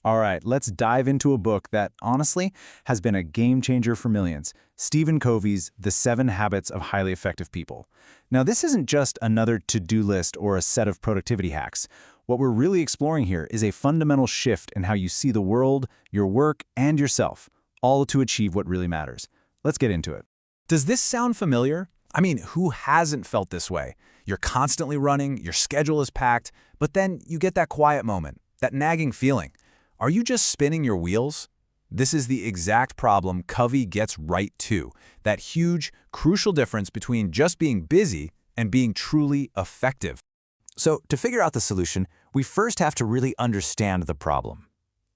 All right, let's dive into a book that, honestly, has been a game changer for millions. Stephen Covey's The 7 Habits of Highly Effective People. Now, this isn't just another to-do list or a set of productivity hacks. What we're really exploring here is a fundamental shift in how you see the world, your work, and yourself, all to achieve what really matters. Let's get into it. Does this sound familiar? I mean, who hasn't felt this way? You're constantly running, your schedule is packed, but then you get that quiet moment, that nagging feeling. Are you just spinning your wheels? This is the exact problem Covey gets right to, that huge, crucial difference between just being busy and being truly effective. So, to figure out the solution, we first have to really understand the problem.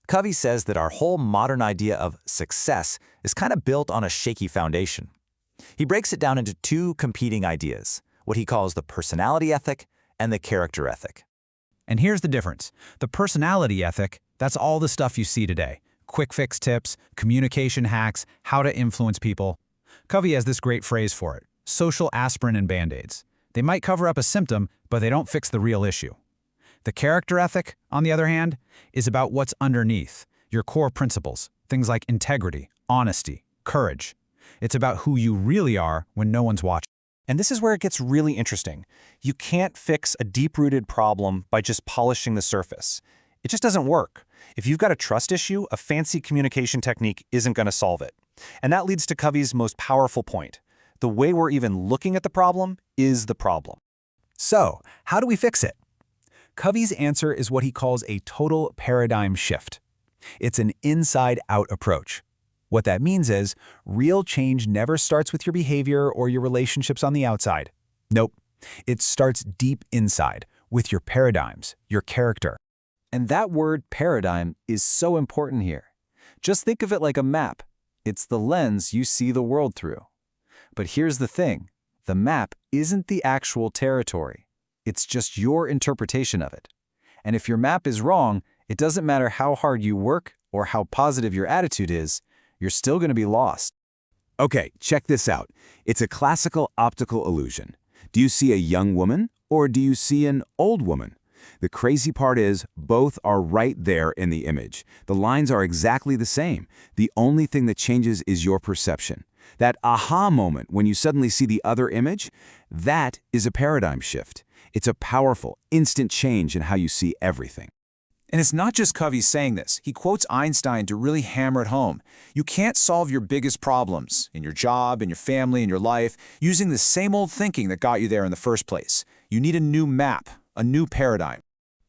Covey says that our whole modern idea of success is kind of built on a shaky foundation. He breaks it down into two competing ideas, what he calls the personality ethic and the character ethic. And here's the difference. The personality ethic, that's all the stuff you see today. Quick fix tips, communication hacks, how to influence people. Covey has this great phrase for it: social aspirin and band-aids. They might cover up a symptom, but they don't fix the real issue. The character ethic, on the other hand, is about what's underneath, your core principles, things like integrity, honesty, courage. It's about who you really are when no one's watching. And this is where it gets really interesting. You can't fix a deep-rooted problem by just polishing the surface. It just doesn't work. If you've got a trust issue, a fancy communication technique isn't going to solve it. And that leads to Covey's most powerful point. The way we're even looking at the problem is the problem. So, how do we fix it? Covey's answer is what he calls a total paradigm shift. It's an inside-out approach. What that means is, real change never starts with your behavior or your relationships on the outside. Nope. It starts deep inside, with your paradigms, your character. And that word paradigm is so important here. Just think of it like a map. It's the lens you see the world through. But here's the thing. The map isn't the actual territory. It's just your interpretation of it. And if your map is wrong, it doesn't matter how hard you work or how positive your attitude is, you're still going to be lost. Okay, check this out. It's a classical optical illusion. Do you see a young woman or do you see an old woman? The crazy part is, both are right there in the image. The lines are exactly the same. The only thing that changes is your perception. That aha moment when you suddenly see the other image, that is a paradigm shift. It's a powerful, instant change in how you see everything. And it's not just Covey saying this. He quotes Einstein to really hammer it home. You can't solve your biggest problems in your job, in your family, in your life, using the same old thinking that got you there in the first place. You need a new map, a new paradigm.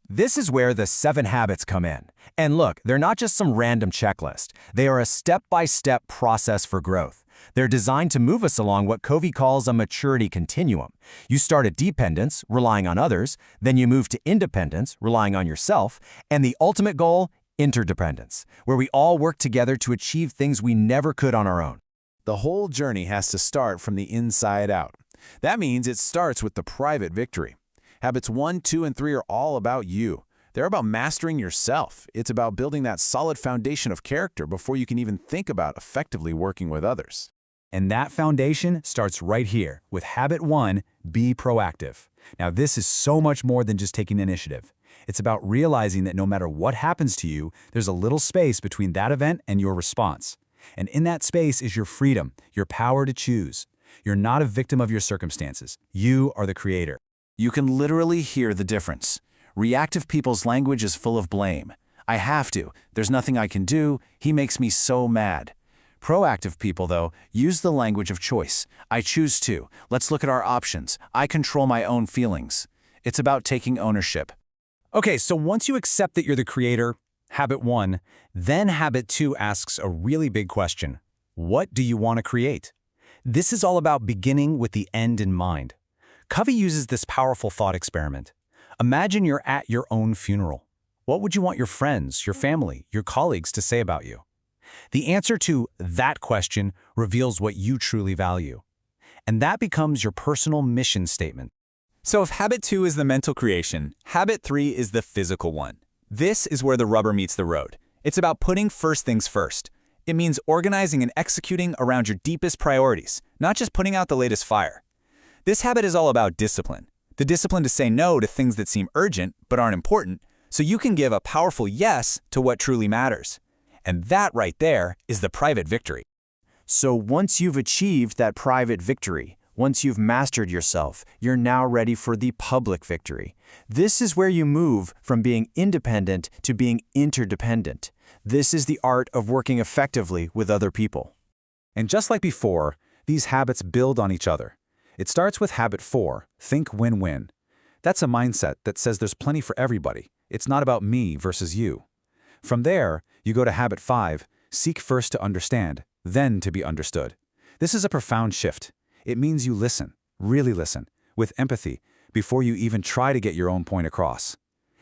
This is where the 7 habits come in. And look, they're not just some random checklist. They are a step-by-step process for growth. They're designed to move us along what Covey calls a maturity continuum. You start at dependence, relying on others, then you move to independence, relying on yourself, and the ultimate goal, interdependence, where we all work together to achieve things we never could on our own. The whole journey has to start from the inside out. That means it starts with the private victory. Habits 1, 2, and 3 are all about you. They're about mastering yourself. It's about building that solid foundation of character before you can even think about effectively working with others. And that foundation starts right here with habit 1, be proactive. Now, this is so much more than just taking initiative. It's about realizing that no matter what happens to you, there's a little space between that event and your response. And in that space is your freedom, your power to choose. You're not a victim of your circumstances. You are the creator. You can literally hear the difference. Reactive people's language is full of blame. I have to. There's nothing I can do. He makes me so mad. Proactive people, though, use the language of choice. I choose to. Let's look at our options. I control my own feelings. It's about taking ownership. Okay, so once you accept that you're the creator, habit 1, then habit 2 asks a really big question. What do you want to create? This is all about beginning with the end in mind. Covey uses this powerful thought experiment. Imagine you're at your own funeral. What would you want your friends, your family, your colleagues to say about you? The answer to that question reveals what you truly value. And that becomes your personal mission statement. So if habit 2 is the mental creation, habit 3 is the physical one. This is where the rubber meets the road. It's about putting first things first. It means organizing and executing around your deepest priorities, not just putting out the latest fire. This habit is all about discipline. The discipline to say no to things that seem urgent but aren't important, So you can give a powerful yes to what truly matters. And that right there is the private victory. So once you've achieved that private victory, once you've mastered yourself, you're now ready for the public victory. This is where you move from being independent to being interdependent. This is the art of working effectively with other people. And just like before, these habits build on each other. It starts with habit 4, think win-win. That's a mindset that says there's plenty for everybody. It's not about me versus you. From there, you go to habit 5, seek first to understand, then to be understood. This is a profound shift. It means you listen, really listen, with empathy, before you even try to get your own point across.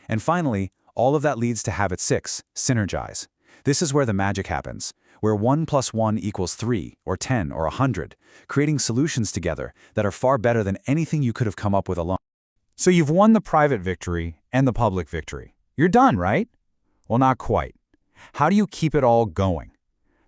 And finally, all of that leads to habit 6, synergize. This is where the magic happens, where 1 + 1 = 3, or 10, or 100, creating solutions together that are far better than anything you could have come up with alone. So you've won the private victory and the public victory. You're done, right? Well, not quite. How do you keep it all going?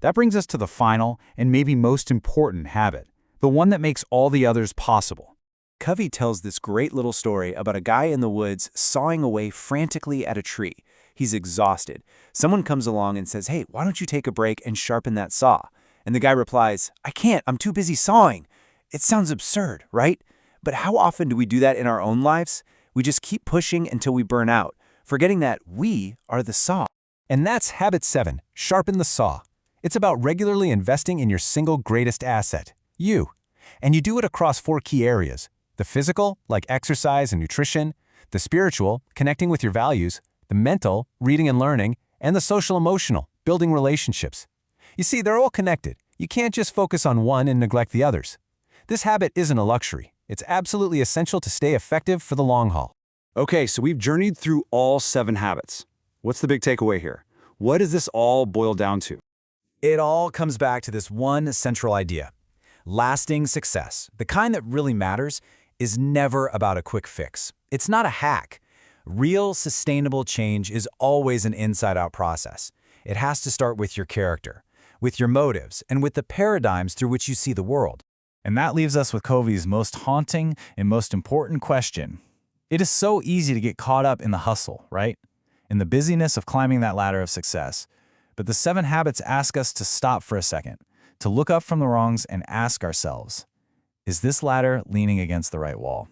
That brings us to the final and maybe most important habit, the one that makes all the others possible. Covey tells this great little story about a guy in the woods sawing away frantically at a tree. He's exhausted. Someone comes along and says, "Hey, why don't you take a break and sharpen that saw?" And the guy replies, "I can't, I'm too busy sawing." It sounds absurd, right? But how often do we do that in our own lives? We just keep pushing until we burn out, forgetting that we are the saw. And that's habit 7, sharpen the saw. It's about regularly investing in your single greatest asset, you. And you do it across 4 key areas. The physical, like exercise and nutrition, the spiritual, connecting with your values, the mental, reading and learning, and the social-emotional, building relationships. You see, they're all connected. You can't just focus on one and neglect the others. This habit isn't a luxury. It's absolutely essential to stay effective for the long haul. Okay, so we've journeyed through all 7 habits. What's the big takeaway here? What does this all boil down to? It all comes back to this one central idea. Lasting success, the kind that really matters, is never about a quick fix. It's not a hack. Real, sustainable change is always an inside-out process. It has to start with your character, with your motives, and with the paradigms through which you see the world. And that leaves us with Covey's most haunting and most important question. It is so easy to get caught up in the hustle, right? In the busyness of climbing that ladder of success. But the 7 habits ask us to stop for a second, to look up from the rungs and ask ourselves, is this ladder leaning against the right wall?